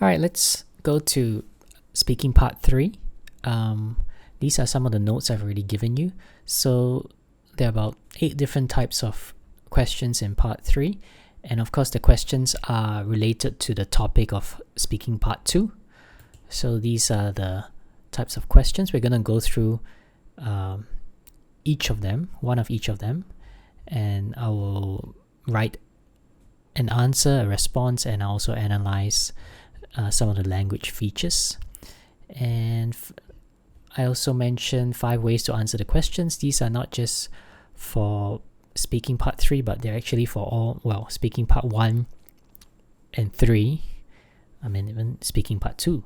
All right, let's go to speaking part 3. These are some of the notes I've already given you. So there are about 8 different types of questions in part 3. And of course, the questions are related to the topic of speaking part 2. So these are the types of questions. We're going to go through each of them, one of each of them. And I will write an answer, a response, and also analyze some of the language features. And I also mentioned 5 ways to answer the questions. These are not just for speaking part 3, but they're actually for all, speaking part 1 and 3. I mean, even speaking part 2,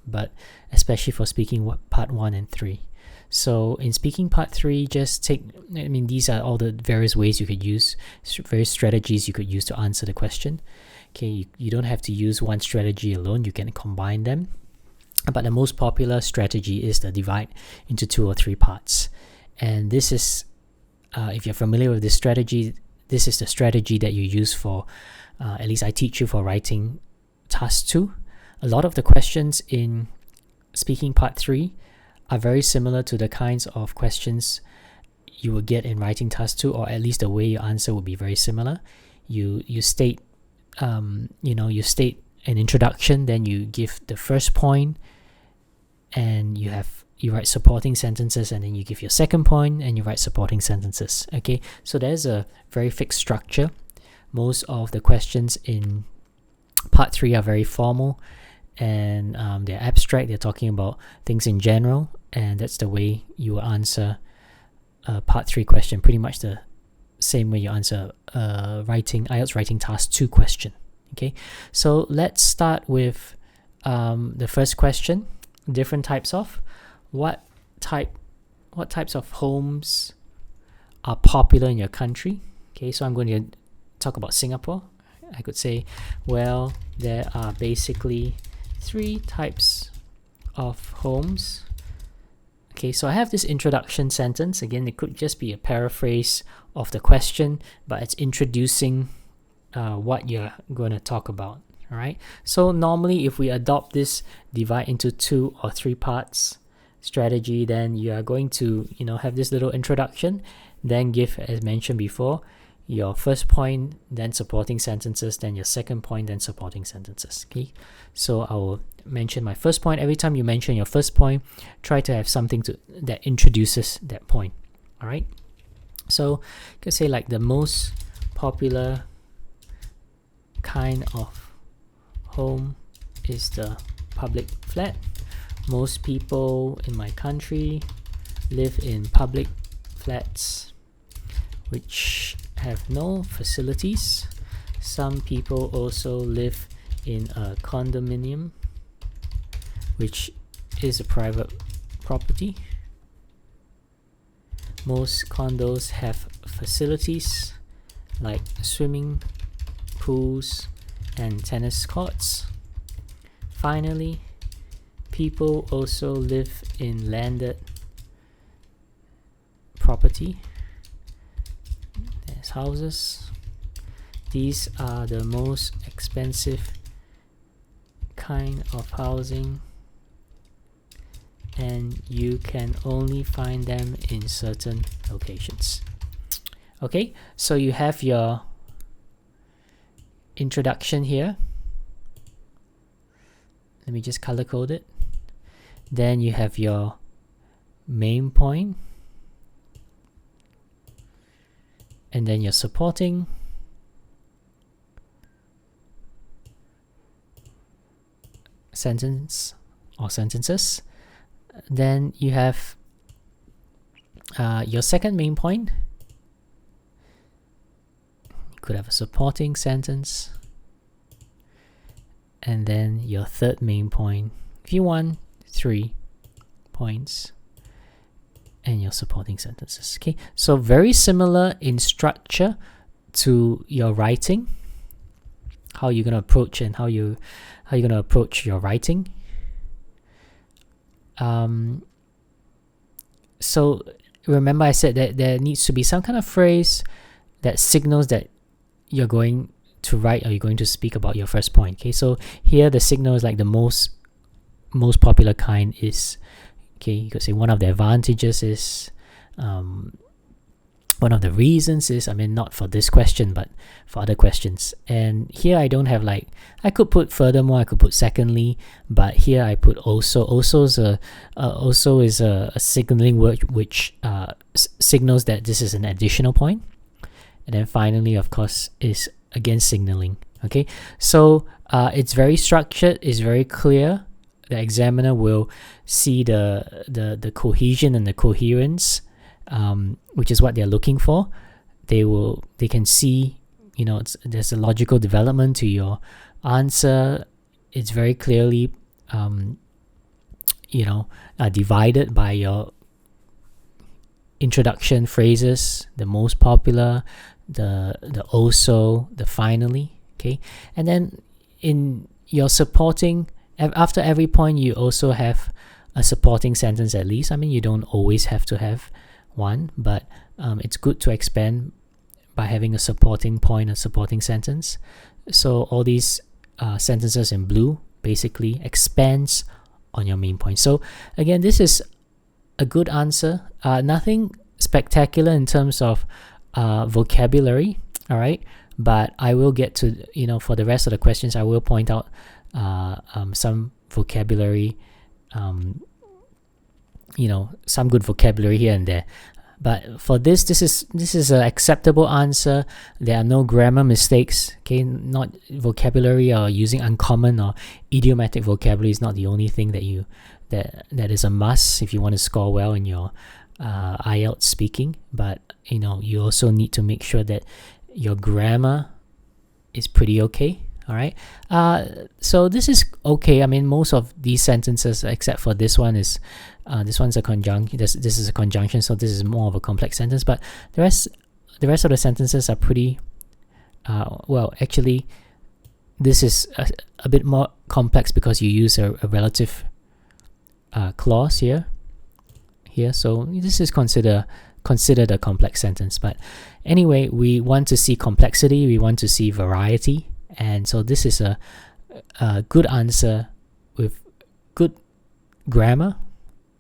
but especially for speaking part 1 and 3. So in speaking part 3, these are all the various ways you could use, various strategies you could use to answer the question. Okay, you don't have to use one strategy alone, you can combine them. But the most popular strategy is the divide into 2 or 3 parts. And this is, if you're familiar with this strategy, this is the strategy that you use for, at least I teach you for writing task 2. A lot of the questions in speaking part 3 are very similar to the kinds of questions you will get in writing task 2, or at least the way you answer will be very similar. You state you state an introduction, then you give the first point, and you write supporting sentences, and then you give your second point and you write supporting sentences. Okay, so there's a very fixed structure. Most of the questions in part 3 are very formal, and they're abstract. They're talking about things in general, and that's the way you will answer a part 3 question, pretty much the same way you answer IELTS writing task 2 question. Okay, so let's start with the first question. Different types of what types of homes are popular in your country. Okay, so I'm going to talk about Singapore. I could say, well, there are basically 3 types of homes. Okay, so I have this introduction sentence. Again, it could just be a paraphrase of the question, but it's introducing what you're going to talk about. All right. So normally, if we adopt this divide into 2 or 3 parts strategy, then you are going to have this little introduction, then give, as mentioned before, your first point, then supporting sentences, then your second point, then supporting sentences. Okay, so I will mention my first point. Every time you mention your first point, try to have something that introduces that point. All right, so you can say like the most popular kind of home is the public flat. Most people in my country live in public flats which have no facilities. Some people also live in a condominium, which is a private property. Most condos have facilities like swimming pools and tennis courts. Finally, people also live in landed property. There's houses. These are the most expensive kind of housing, and you can only find them in certain locations. Okay, so you have your introduction here. Let me just color code it. Then you have your main point, and then your supporting, sentence or sentences. Then you have your second main point. You could have a supporting sentence, and then your third main point. If you want 3 points, and your supporting sentences. Okay, so very similar in structure to your writing. How you're gonna approach and how you're gonna approach your writing. So remember I said that there needs to be some kind of phrase that signals that you're going to write, are you going to speak about your first point? Okay, so here the signal is like the most popular kind is, okay, you could say one of the advantages is, one of the reasons is, I mean, not for this question, but for other questions. And here I don't have like, I could put furthermore, I could put secondly, but here I put also. Also is a signaling word which signals that this is an additional point. And then finally, of course, is again signaling. Okay, so it's very structured, it's very clear. The examiner will see the cohesion and the coherence, which is what they're looking for. They can see, there's a logical development to your answer. It's very clearly divided by your introduction phrases, the most popular, the also, the finally. Okay, and then in your supporting, after every point you also have a supporting sentence at least. I mean, you don't always have to have one, but it's good to expand by having a supporting point, a supporting sentence. So all these sentences in blue basically expands on your main point. So again, this is a good answer. Nothing spectacular in terms of vocabulary, all right, but I will get to, for the rest of the questions, I will point out some vocabulary, some good vocabulary here and there. But for this is an acceptable answer. There are no grammar mistakes. Okay, not vocabulary or using uncommon or idiomatic vocabulary is not the only thing that is a must if you want to score well in your IELTS speaking. But you also need to make sure that your grammar is pretty okay. All right. So this is okay. I mean, most of these sentences, except for this one, is this one's a conjunction. This is a conjunction, so this is more of a complex sentence. But the rest of the sentences are pretty. Well, actually, this is a bit more complex because you use a relative clause here. So this is considered a complex sentence. But anyway, we want to see complexity. We want to see variety. And so this is a good answer with good grammar,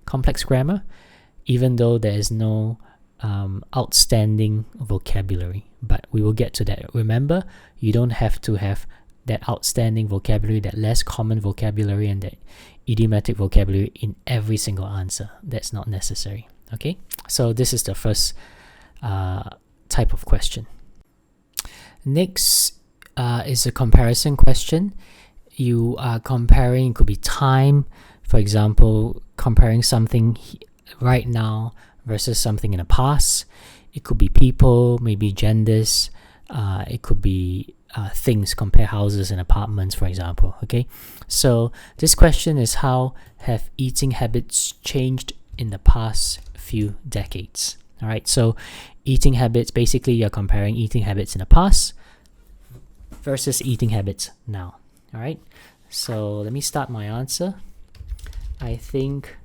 complex grammar, even though there is no outstanding vocabulary. But we will get to that. Remember, you don't have to have that outstanding vocabulary, that less common vocabulary, and that idiomatic vocabulary in every single answer. That's not necessary. Okay, so this is the first type of question. Next is a comparison question. You are comparing, it could be time, for example, comparing something right now versus something in the past. It could be people, maybe genders. It could be things, compare houses and apartments, for example. Okay, so this question is, how have eating habits changed in the past few decades? All right, so eating habits, basically you're comparing eating habits in the past versus eating habits now. All right, so let me start my answer. I think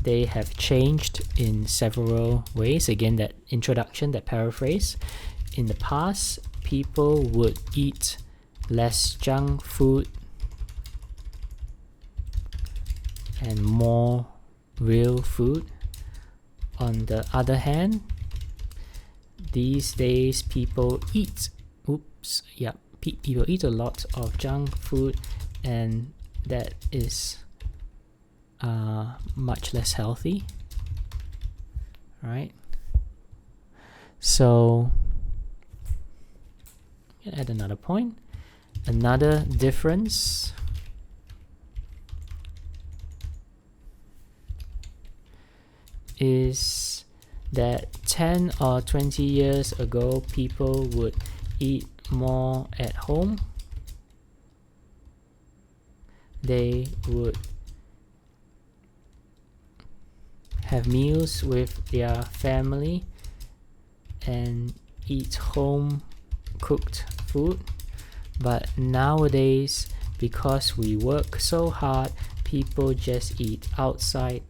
they have changed in several ways. Again, that introduction, that paraphrase. In the past, people would eat less junk food and more real food. On the other hand, these days people eat people eat a lot of junk food, and that is much less healthy. Right? So add another point. Another difference is that 10 or 20 years ago, people would eat more at home. They would have meals with their family and eat home cooked food. But nowadays, because we work so hard, people just eat outside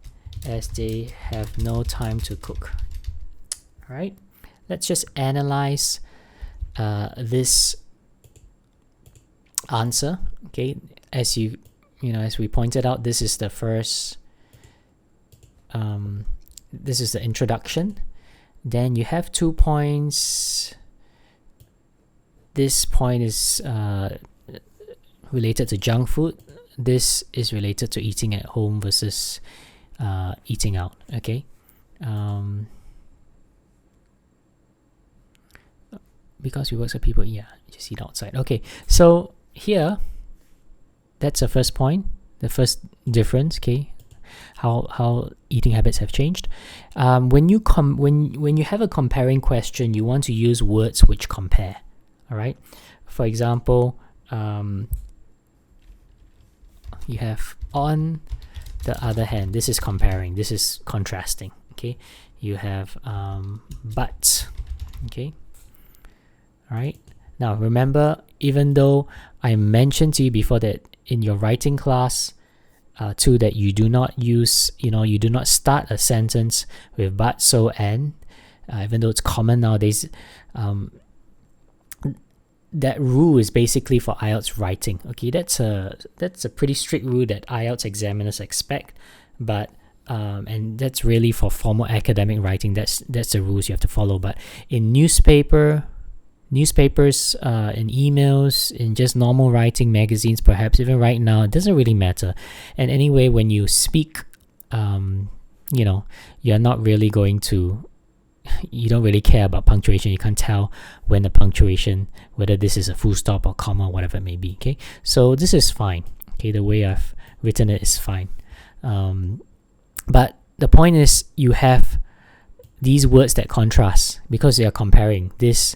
as they have no time to cook. All right, let's just analyze this answer. Okay, as as we pointed out, this is the first. This is the introduction. Then you have 2 points. This point is related to junk food. This is related to eating at home versus eating out. Okay. Because we work with people, just eat outside. Okay, so here, that's the first point, the first difference. Okay, how eating habits have changed. When you have a comparing question, you want to use words which compare. All right. For example, you have on the other hand. This is comparing. This is contrasting. Okay. You have but. Okay. All right. Now remember, even though I mentioned to you before that in your writing class, too, that you do not use, you do not start a sentence with but, so, and, even though it's common nowadays. That rule is basically for IELTS writing. Okay, that's a pretty strict rule that IELTS examiners expect, but and that's really for formal academic writing. That's the rules you have to follow. But in newspapers, in emails, in just normal writing, magazines, perhaps even right now, it doesn't really matter. And anyway, when you speak, you're not really going to. You don't really care about punctuation. You can't tell when the punctuation, whether this is a full stop or comma, whatever it may be. Okay, so this is fine. Okay, the way I've written it is fine. But the point is, you have these words that contrast because they are comparing. This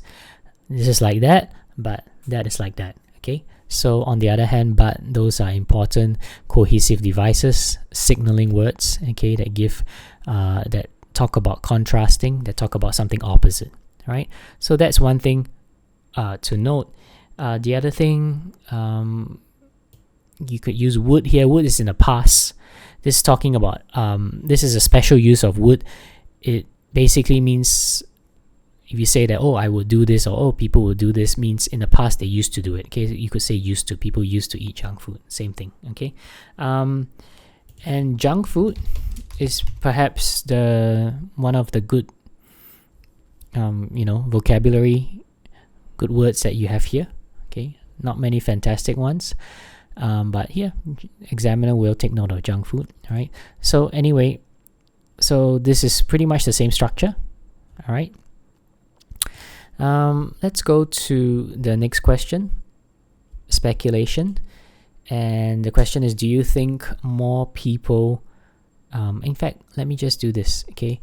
is like that, but that is like that. Okay, so on the other hand, but those are important cohesive devices, signaling words. Okay, that give that talk about contrasting, that talk about something opposite. Right, so that's one thing to note. The other thing, you could use would here. Would is in the past. This is talking about this is a special use of would. It basically means, if you say that, oh, I will do this, or oh, people will do this, means in the past they used to do it. Okay, you could say used to. People used to eat junk food. Same thing. Okay, and junk food is perhaps one of the good vocabulary, good words that you have here. Okay, not many fantastic ones, but here examiner will take note of junk food. All right, so anyway, so this is pretty much the same structure. All right, let's go to the next question, speculation. And the question is, do you think more people, in fact, let me just do this. Okay,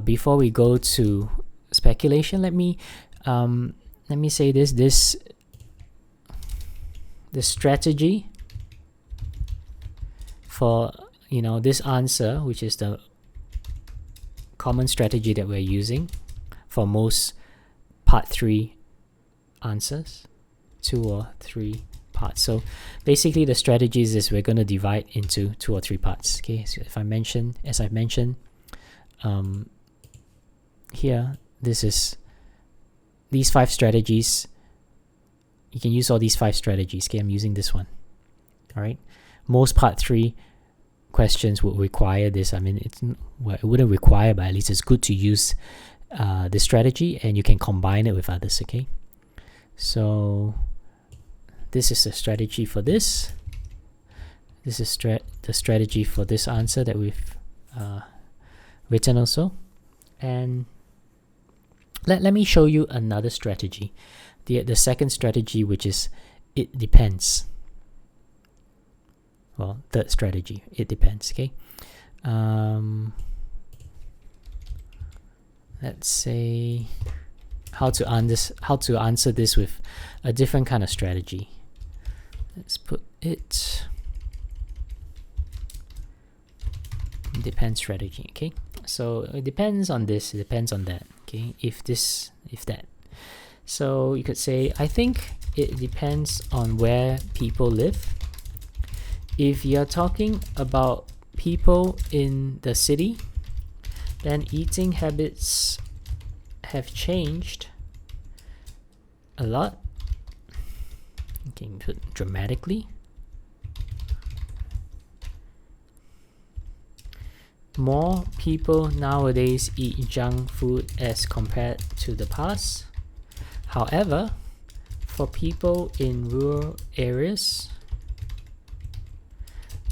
before we go to speculation, let me say this. The strategy for this answer, which is the common strategy that we're using for most part 3 answers, 2 or 3 parts. So basically the strategies is we're going to divide into 2 or 3 parts. Okay, so as I've mentioned, here, this is these 5 strategies. You can use all these 5 strategies. Okay, I'm using this one. All right, most part 3 questions would require this. I mean, it wouldn't require, but at least it's good to use this strategy, and you can combine it with others. Okay, so this is the strategy for this. This is the strategy for this answer that we've written also. And let me show you another strategy. The second strategy, which is it depends. Well, third strategy, it depends. Okay. Let's say how to answer this with a different kind of strategy. Let's put it depends strategy. Okay, so it depends on this, it depends on that. Okay, if this, if that. So you could say, I think it depends on where people live. If you're talking about people in the city, then eating habits have changed a lot. Okay, put dramatically. More people nowadays eat junk food as compared to the past. However, for people in rural areas,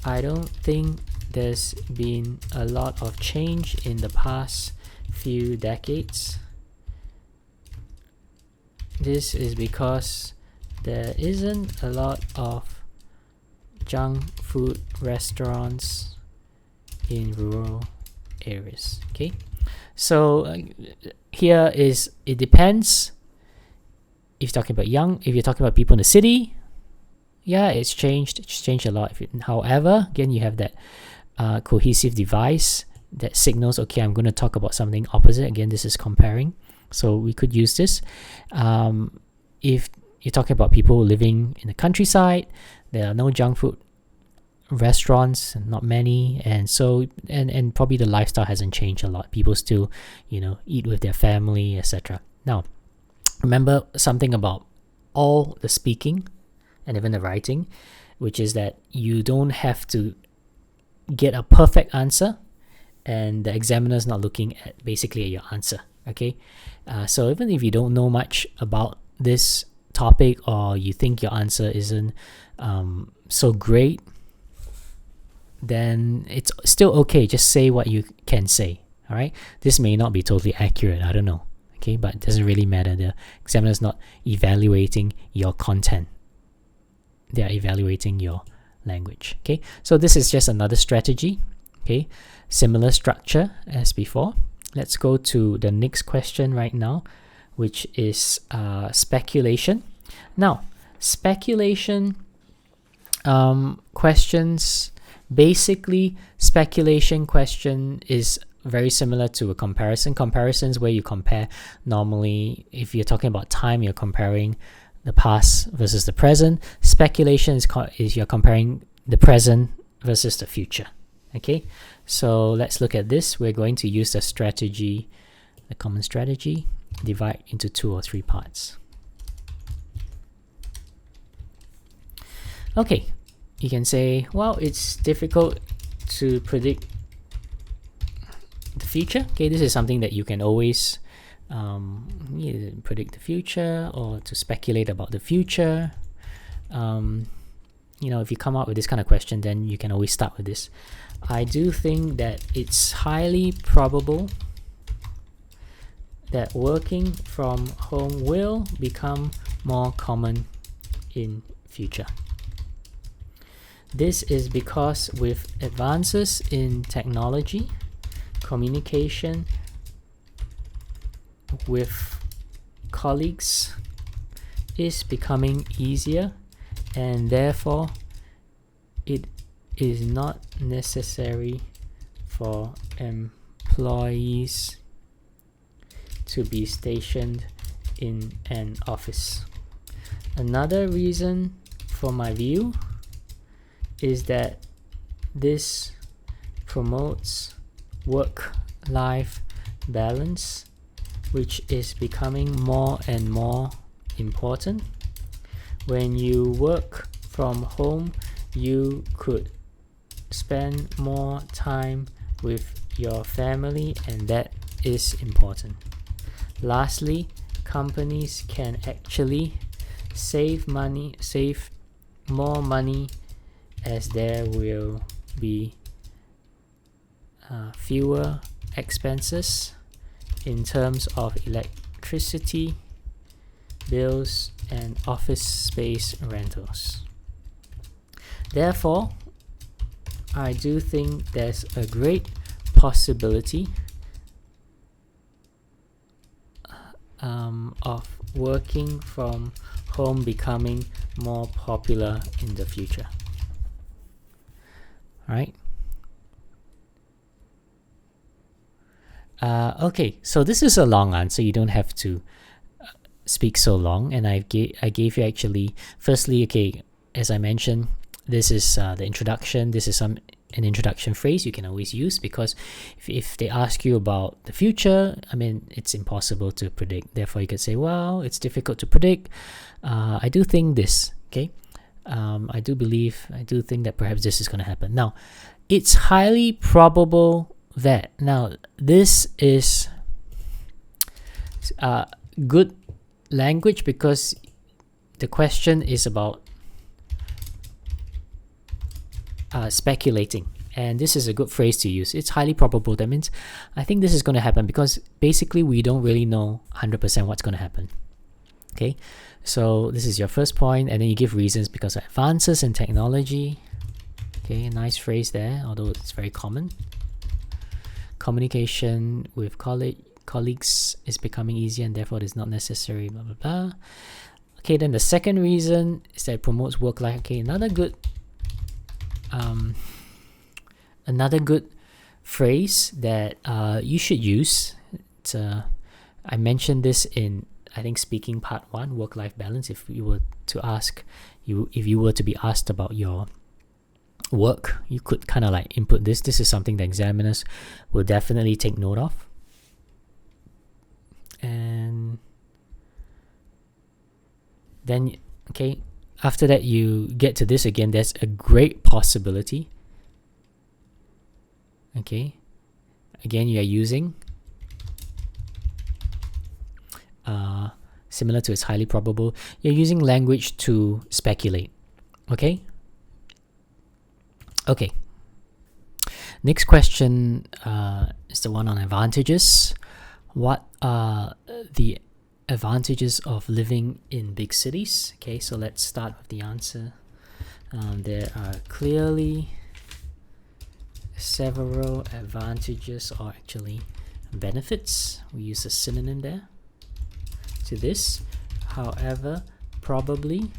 I don't think there's been a lot of change in the past few decades. This is because there isn't a lot of junk food restaurants in rural areas. Okay, so here is, it depends. If you're talking about people in the city, yeah, it's changed a lot. However, again, you have that cohesive device that signals, okay, I'm going to talk about something opposite. Again, this is comparing, so we could use this. If you're talking about people living in the countryside, there are no junk food restaurants, not many, and so and probably the lifestyle hasn't changed a lot. People still, eat with their family, etc. Now, remember something about all the speaking and even the writing, which is that you don't have to get a perfect answer, and the examiner's not looking at basically at your answer. Okay, so even if you don't know much about this topic, or you think your answer isn't so great, then it's still okay. Just say what you can say. All right, this may not be totally accurate, I don't know. Okay, but it doesn't really matter. The examiner's not evaluating your content, they are evaluating your language. Okay, so this is just another strategy. Okay, similar structure as before. Let's go to the next question right now, which is speculation. Now, speculation questions, basically speculation question is very similar to a comparison. Comparisons where you compare, normally if you're talking about time, you're comparing the past versus the present. Speculation is you're comparing the present versus the future. Okay, so let's look at this. We're going to use the strategy, the common strategy, divide into 2 or 3 parts. Okay, you can say, well, it's difficult to predict the future. Okay, this is something that you can always predict the future, or to speculate about the future. If you come up with this kind of question, then you can always start with this. I do think that it's highly probable that working from home will become more common in future. This is because with advances in technology, communication with colleagues is becoming easier, and therefore it is not necessary for employees to be stationed in an office. Another reason for my view is that this promotes work-life balance, which is becoming more and more important. When you work from home, you could spend more time with your family, and that is important. Lastly, companies can actually save more money, as there will be fewer expenses in terms of electricity bills and office space rentals. Therefore, I do think there's a great possibility of working from home becoming more popular in the future. All right. Okay, so this is a long answer. You don't have to speak so long, and I gave you actually, firstly, okay, as I mentioned, this is the introduction. This is an introduction phrase you can always use, because if they ask you about the future, I mean, it's impossible to predict. Therefore, you could say, well, it's difficult to predict. I do think this. Okay, I do think that perhaps this is going to happen. Now, it's highly probable that. Now, this is good language because the question is about speculating, and this is a good phrase to use. It's highly probable. That means I think this is going to happen because basically we don't really know 100% what's going to happen. Okay, so this is your first point, and then you give reasons because of advances in technology. Okay, a nice phrase there, although it's very common. Communication with colleagues is becoming easier, and therefore it is not necessary, blah blah blah. Okay, then the second reason is that it promotes work life. Okay, another good phrase that you should use. I mentioned this in, I think, speaking part 1, work-life balance. If you were to be asked about your work, you could kind of like input this. This is something that examiners will definitely take note of. And then, okay, after that you get to this again. There's a great possibility. Okay, again, you are using similar to it's highly probable. You're using language to speculate. Okay. Next question is the one on advantages. What are the advantages of living in big cities? Okay, so let's start with the answer. There are clearly several advantages, or actually benefits. We use a synonym there to this. However, probably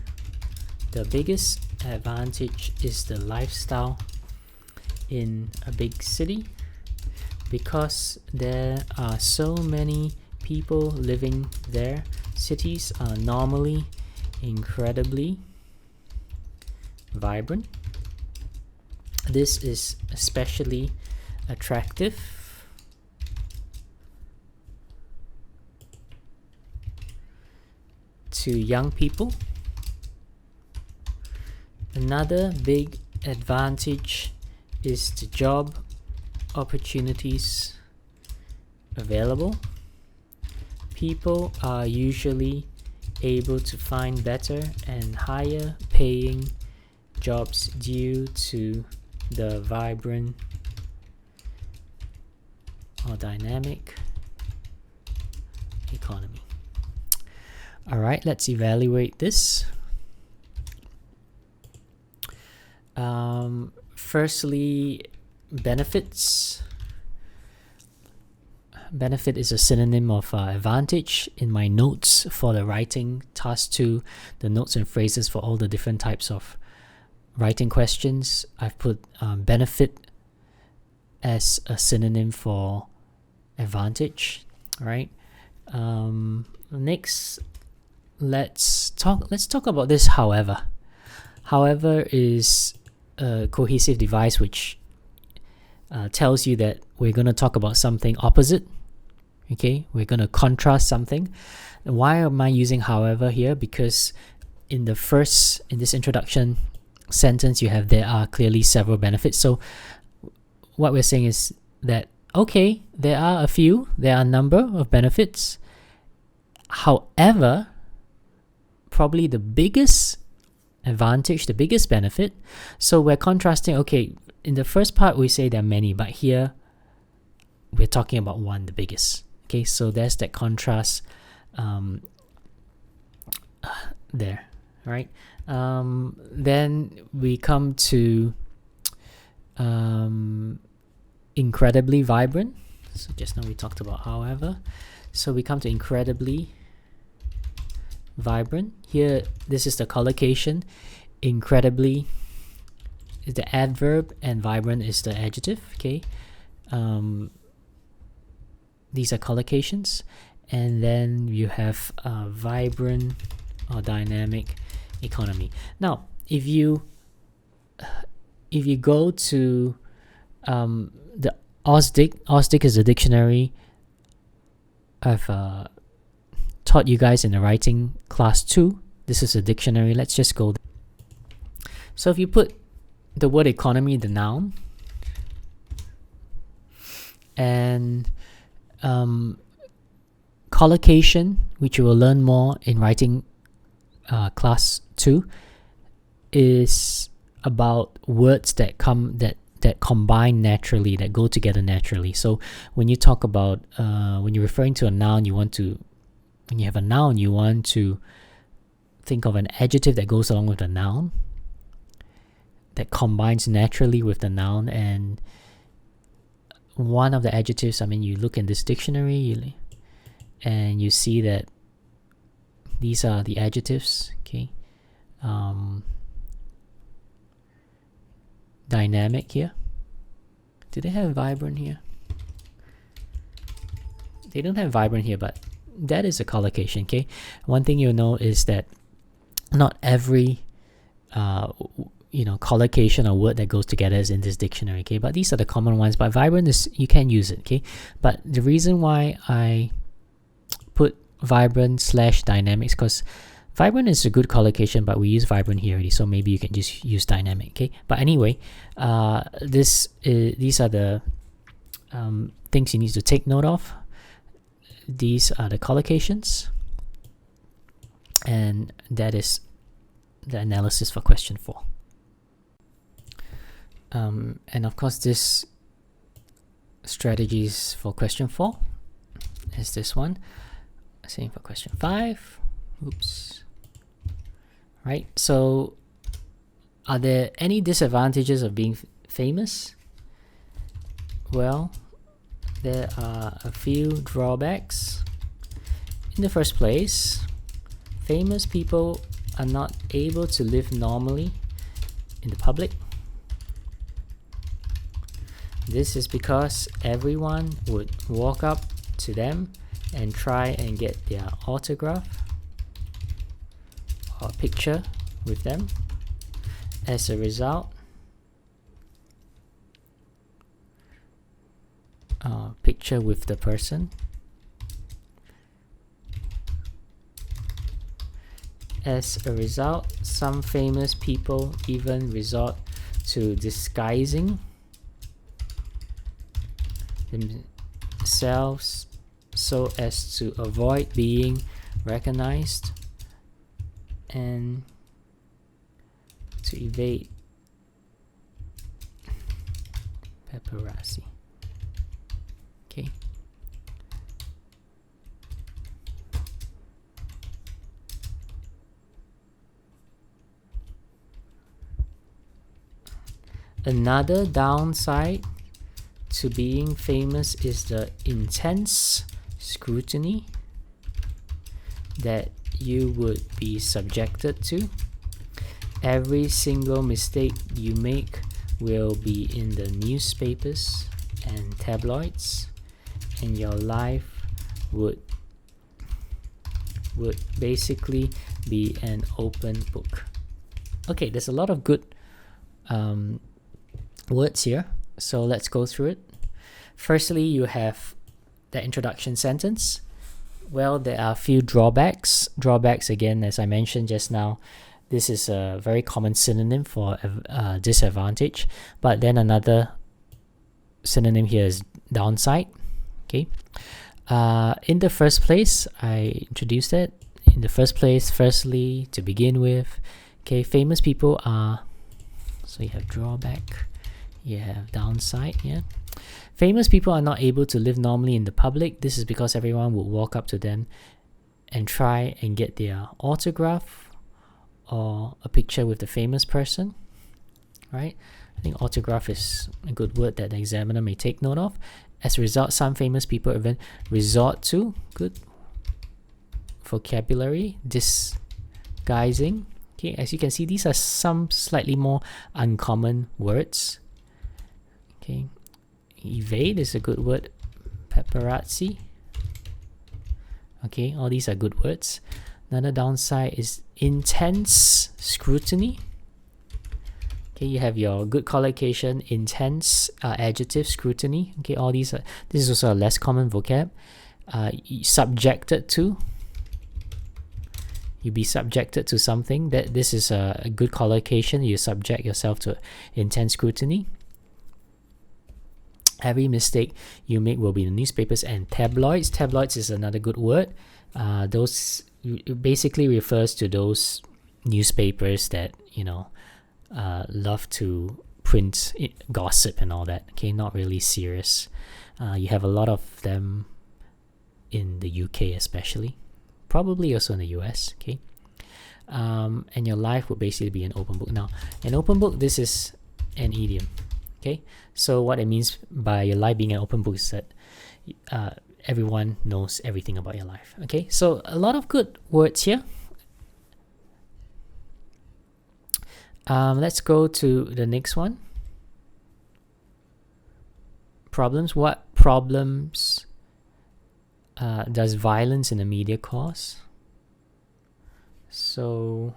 the biggest advantage is the lifestyle in a big city, because there are so many people living there. Cities are normally incredibly vibrant. This is especially attractive to young people. Another big advantage is the job opportunities available. People are usually able to find better and higher paying jobs due to the vibrant or dynamic economy. All right, let's evaluate this. Firstly, benefits. Benefit is a synonym of advantage. In my notes for the writing task 2, the notes and phrases for all the different types of writing questions, I've put benefit as a synonym for advantage. All right. Next, let's talk about this. However is a cohesive device which tells you that we're going to talk about something opposite. Okay, we're going to contrast something. And why am I using however here? Because in this introduction sentence, you have there are clearly several benefits. So what we're saying is that, okay, there are a number of benefits. However, probably the biggest advantage, the biggest benefit. So we're contrasting, okay, in the first part we say there are many, but here we're talking about one, the biggest. Okay, so there's that contrast there, right? Then we come to incredibly vibrant. So just now we talked about however. So we come to incredibly vibrant. Here, this is the collocation. Incredibly is the adverb and vibrant is the adjective. Okay. These are collocations. And then you have vibrant or dynamic economy. Now, if you go to the OSDIC is a dictionary I've taught you guys in the writing class 2. This is a dictionary. Let's just go. So if you put the word economy, the noun, and collocation, which you will learn more in writing class 2, is about words that combine naturally, that go together naturally. So when you talk about when you're referring to a noun, when you have a noun, you want to think of an adjective that goes along with the noun, that combines naturally with the noun. And one of the adjectives, you look in this dictionary and you see that these are the adjectives. Okay, dynamic here. Do they have vibrant here? They don't have vibrant here, but that is a collocation. Okay, one thing you'll know is that not every collocation or word that goes together is in this dictionary. Okay, but these are the common ones. But vibrant is, you can use it. Okay, but the reason why I put vibrant / dynamics, because vibrant is a good collocation, but we use vibrant here already, so maybe you can just use dynamic. Okay, but anyway, these are the things you need to take note of. These are the collocations, and that is the analysis for question 4. And of course, this strategies for question 4 is this one. Same for question 5. Oops. Right, so are there any disadvantages of being famous? Well, there are a few drawbacks. In the first place, famous people are not able to live normally in the public. This is because everyone would walk up to them and try and get their autograph or picture with them. As a result, picture with the person. As a result, some famous people even resort to disguising themselves so as to avoid being recognized and to evade paparazzi. Okay. Another downside to being famous is the intense scrutiny that you would be subjected to. Every single mistake you make will be in the newspapers and tabloids, and your life would basically be an open book. Okay, there's a lot of good words here, so let's go through it. Firstly, you have the introduction sentence. Well, there are a few drawbacks. Drawbacks, again, as I mentioned just now, this is a very common synonym for disadvantage, but then another synonym here is downside. Okay, in the first place, I introduced it. In the first place, firstly, to begin with, okay, famous people are, so you have drawback, you have downside. Yeah, famous people are not able to live normally in the public. This is because everyone would walk up to them and try and get their autograph or a picture with the famous person, right? I think autograph is a good word that the examiner may take note of. As a result, some famous people even resort to, good vocabulary, disguising. Okay, as you can see, these are some slightly more uncommon words. Okay, evade is a good word. Paparazzi. Okay, all these are good words. Another downside is intense scrutiny. Okay, you have your good collocation, intense adjective, scrutiny. Okay, all these are, this is also a less common vocab. Subjected to. you be subjected to something. That this is a good collocation. You subject yourself to intense scrutiny. Every mistake you make will be in the newspapers and tabloids. Tabloids is another good word. Those it basically refers to those newspapers that love to print gossip and all that. Okay, not really serious. You have a lot of them in the UK especially, probably also in the US. Okay, and your life would basically be an open book. Now, an open book, this is an idiom. Okay, so what it means by your life being an open book is that everyone knows everything about your life. Okay, so a lot of good words here. Let's go to the next one. Problems. What problems does violence in the media cause? So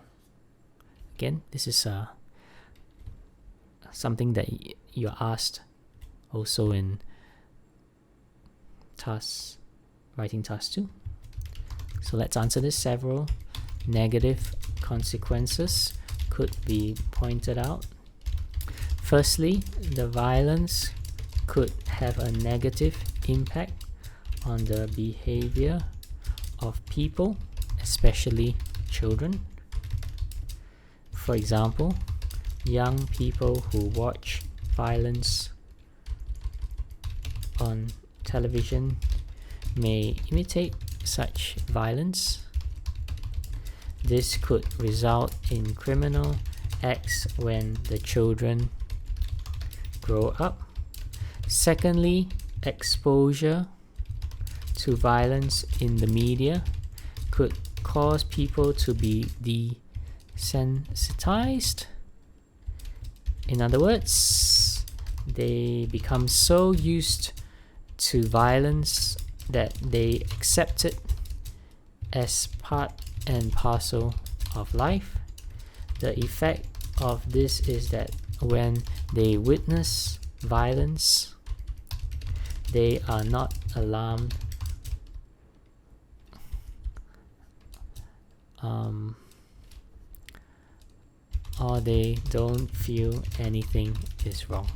again, this is something that you're asked also in writing task 2. So let's answer this. Several negative consequences could be pointed out. Firstly, the violence could have a negative impact on the behavior of people, especially children. For example, young people who watch violence on television may imitate such violence. This could result in criminal acts when the children grow up. Secondly, exposure to violence in the media could cause people to be desensitized. In other words, they become so used to violence that they accept it as part and parcel of life. The effect of this is that when they witness violence, they are not alarmed or they don't feel anything is wrong.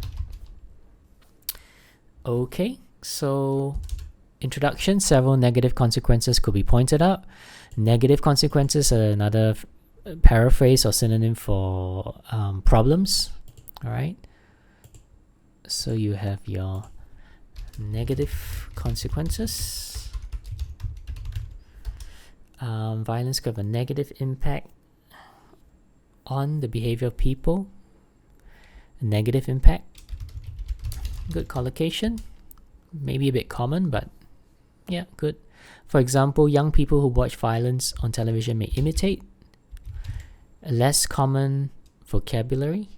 Okay, so introduction. Several negative consequences could be pointed out. Negative consequences are another paraphrase or synonym for problems. All right, so you have your negative consequences. Violence could have a negative impact on the behavior of people. A negative impact. Good collocation. Maybe a bit common, but yeah, good. For example, young people who watch violence on television may imitate. A less common vocabulary.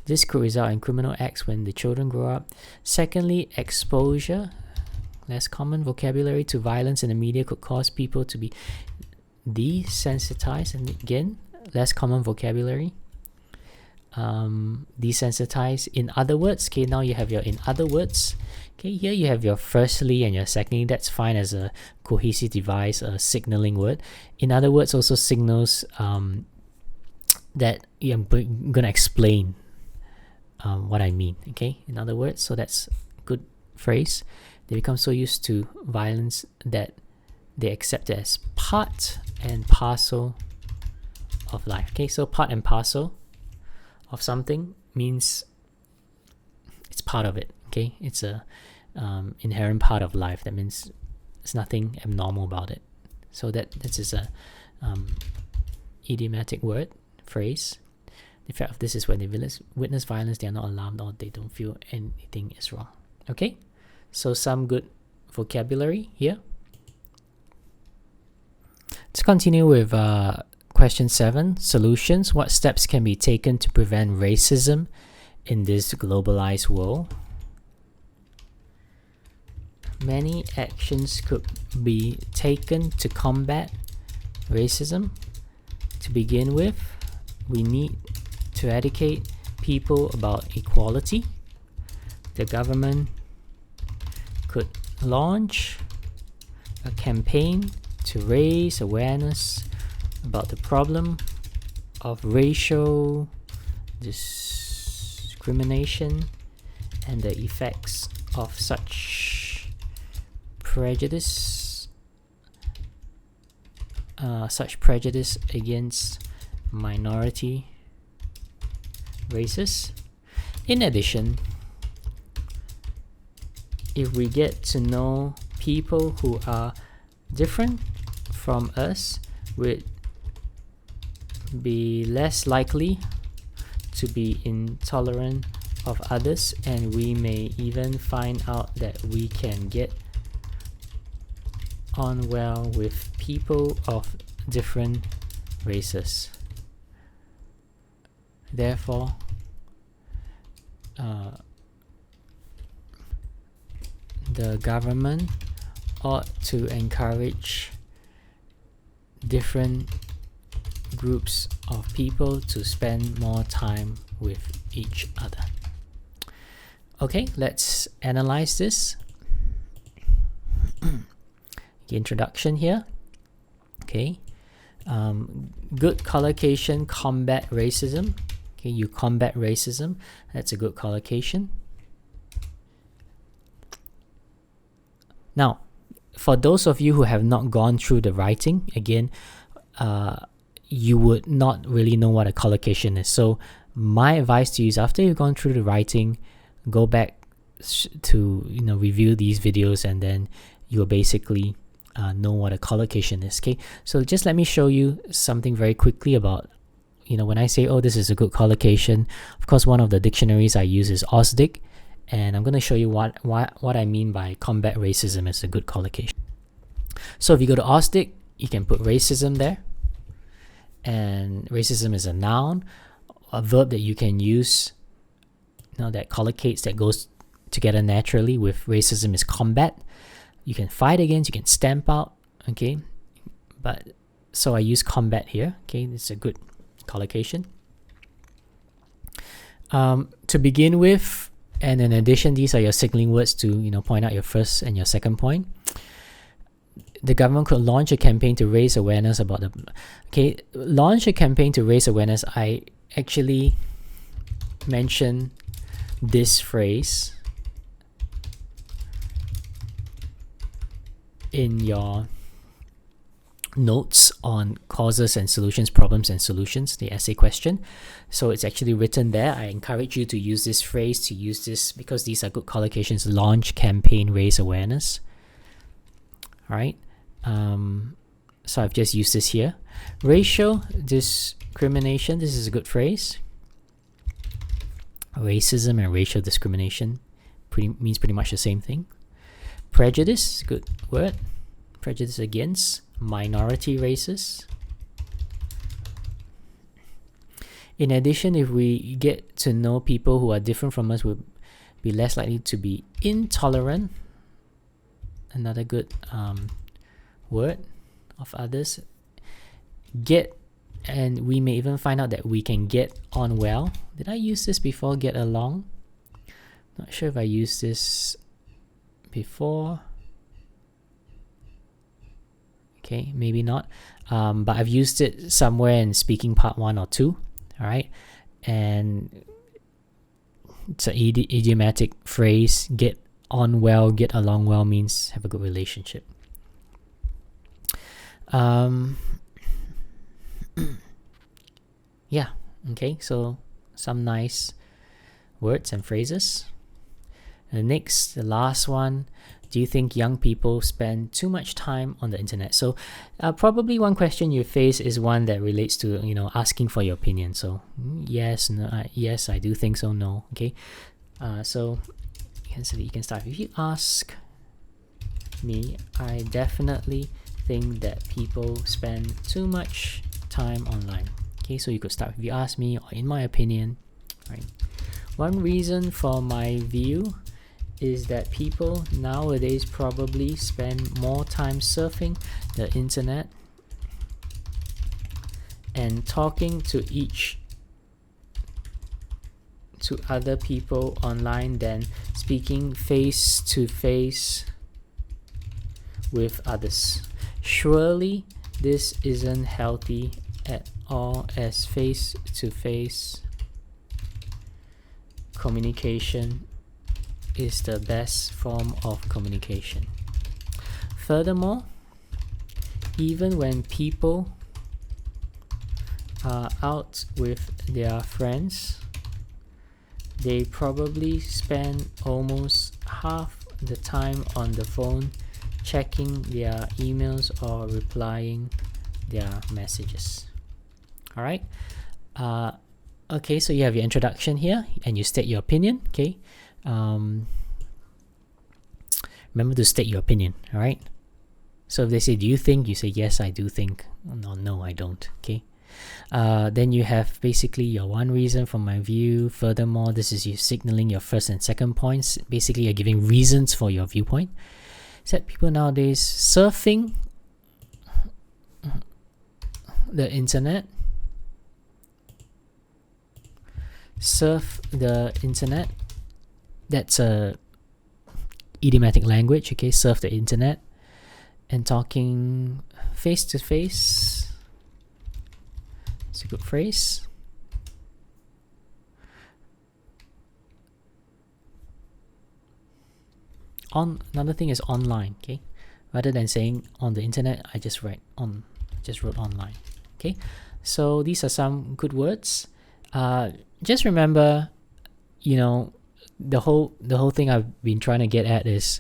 This could result in criminal acts when the children grow up. Secondly, exposure. Less common vocabulary to violence in the media could cause people to be desensitized. And again, less common vocabulary. Desensitized. In other words, okay, now you have your in other words. Okay, here you have your firstly and your secondly. That's fine as a cohesive device, a signaling word. In other words also signals that I'm going to explain what I mean. Okay, in other words, so that's a good phrase. They become so used to violence that they accept it as part and parcel of life. Okay, so part and parcel of something means it's part of it. Okay, it's a inherent part of life. That means there's nothing abnormal about it. So this is a idiomatic word, phrase. The effect of this is when they witness violence, they are not alarmed or they don't feel anything is wrong. Okay, so some good vocabulary here. Let's continue with question 7, solutions. What steps can be taken to prevent racism in this globalized world? Many actions could be taken to combat racism. To begin with, we need to educate people about equality. The government could launch a campaign to raise awareness about the problem of racial discrimination and the effects of such prejudice against minority races. In addition, if we get to know people who are different from us, we'd be less likely to be intolerant of others, and we may even find out that we can get on well with people of different races. Therefore, the government ought to encourage different groups of people to spend more time with each other. Okay, let's analyze this. The introduction here. Okay, good collocation, combat racism. Okay, you combat racism. That's a good collocation. Now, for those of you who have not gone through the writing, again, you would not really know what a collocation is. So my advice to you is, after you've gone through the writing, go back to review these videos, and then you'll basically know what a collocation is. Okay, so just let me show you something very quickly about when I say, oh, this is a good collocation. Of course, one of the dictionaries I use is Osdic, and I'm going to show you what I mean by combat racism as a good collocation. So if you go to Osdic, you can put racism there, and racism is a noun, a verb that you can use that collocates, that goes together naturally with racism, is combat. You can fight against, you can stamp out, okay, but so I use combat here. Okay, it's a good collocation. To begin with, and in addition, these are your signaling words to point out your first and your second point. The government could launch a campaign to raise awareness about the... Okay, launch a campaign to raise awareness. I actually mentioned this phrase in your notes on causes and solutions, problems and solutions, the essay question. So it's actually written there. I encourage you to use this phrase, to use this, because these are good collocations. Launch, campaign, raise awareness. All right. So I've just used this here. Racial discrimination. This is a good phrase. Racism and racial discrimination means pretty much the same thing. Prejudice, good word. Prejudice against minority races. In addition, if we get to know people who are different from us, we'll be less likely to be intolerant. Another good word of others. And we may even find out that we can get on well. Did I use this before? Get along? Not sure if I used this before. Okay, maybe not. But I've used it somewhere in speaking part 1 or 2. All right. And it's an idiomatic phrase. Get on well, get along well means have a good relationship. Yeah, okay, so some nice words and phrases. And the last one, do you think young people spend too much time on the internet? So probably one question you face is one that relates to, asking for your opinion. So yes, no, yes, I do think so, no, okay. So you can start. If you ask me, I definitely think that people spend too much time online. Okay, so you could start. If you ask me, or in my opinion, right? One reason for my view is that people nowadays probably spend more time surfing the internet and talking to other people online than speaking face to face with others. Surely This isn't healthy at all, as face-to-face communication is the best form of communication. Furthermore, even when people are out with their friends, they probably spend almost half the time on the phone checking their emails or replying their messages. All right. Okay, so you have your introduction here and you state your opinion. Okay. Remember to state your opinion. All right. So if they say, do you think? You say, yes, I do think. No, I don't. Okay. Then you have basically your one reason from my view. Furthermore, this is you signaling your first and second points. Basically, you're giving reasons for your viewpoint. Said people nowadays surfing the internet. Surf the internet. That's a idiomatic language. Okay, surf the internet. And talking face to face. It's a good phrase. Another thing is online. Okay, rather than saying on the internet, I just wrote online. Okay, so these are some good words. Just remember, the whole thing I've been trying to get at is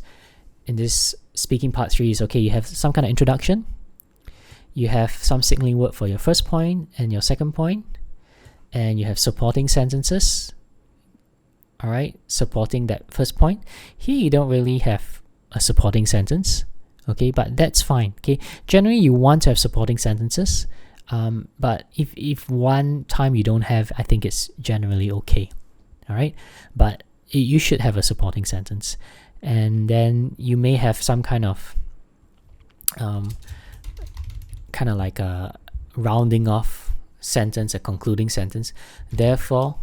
in this speaking part 3 is okay. You have some kind of introduction. You have some signaling word for your first point and your second point, and you have supporting sentences. All right, supporting that first point. Here you don't really have a supporting sentence, okay, but that's fine. Okay, generally you want to have supporting sentences, but if one time you don't have, I think it's generally okay. All right, but you should have a supporting sentence, and then you may have some kind of like a rounding off sentence, a concluding sentence. Therefore,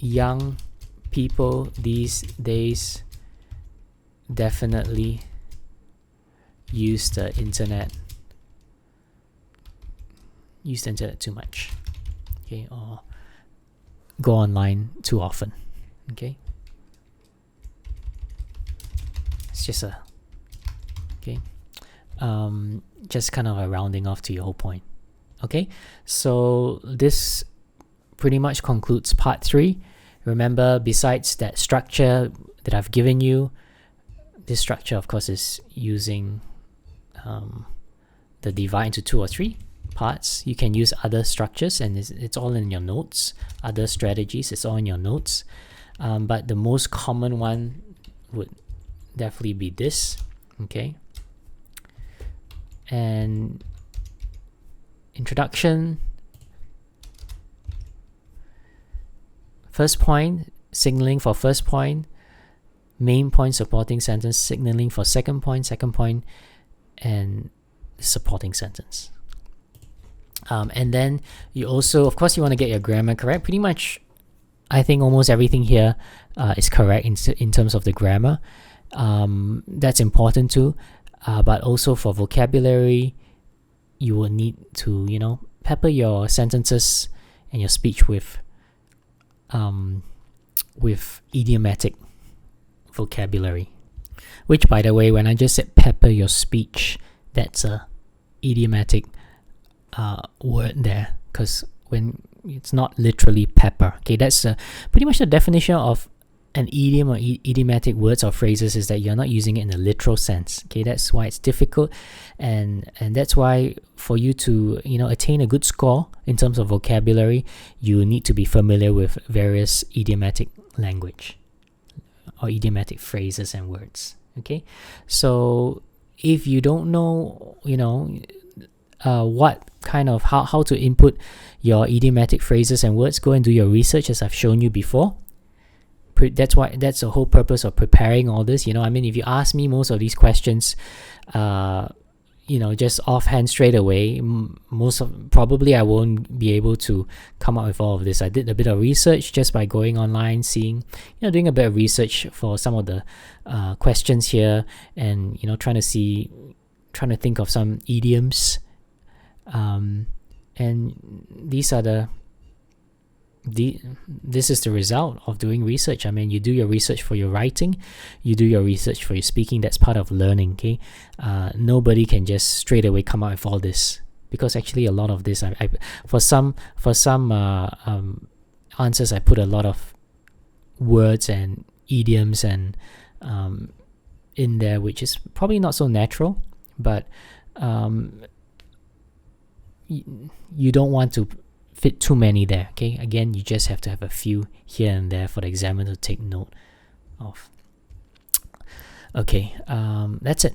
young people these days definitely use the internet too much, okay, or go online too often. Okay, it's just just kind of a rounding off to your whole point. Okay, so this pretty much concludes part 3. Remember, besides that structure that I've given you, this structure of course is using the divide into 2 or 3 parts. You can use other structures, and it's all in your notes. Other strategies, it's all in your notes, but the most common one would definitely be this. Okay, and introduction, first point, signaling for first point, main point, supporting sentence, signaling for second point, and supporting sentence. And then you also, of course, you want to get your grammar correct. Pretty much, I think almost everything here is correct in terms of the grammar. That's important too. But also for vocabulary, you will need to, pepper your sentences and your speech with idiomatic vocabulary. Which, by the way, when I just said pepper your speech, that's a idiomatic word there, because when it's not literally pepper. Okay, that's pretty much the definition of an idiom or idiomatic words or phrases, is that you're not using it in a literal sense. Okay, that's why it's difficult, and that's why for you to attain a good score in terms of vocabulary, you need to be familiar with various idiomatic language or idiomatic phrases and words. Okay, so if you don't know what kind of how to input your idiomatic phrases and words, go and do your research, as I've shown you before. That's the whole purpose of preparing all this. If you ask me most of these questions, just offhand straight away, probably I won't be able to come up with all of this. I did a bit of research just by going online, seeing, doing a bit of research for some of the questions here, and trying to see trying to think of some idioms, and these are this is the result of doing research. I mean, you do your research for your writing, you do your research for your speaking. That's part of learning. Okay, nobody can just straight away come out with all this, because actually a lot of this, for some answers, I put a lot of words and idioms and in there, which is probably not so natural, but you don't want to fit too many there. Okay, again, you just have to have a few here and there for the examiner to take note of. Okay, that's it.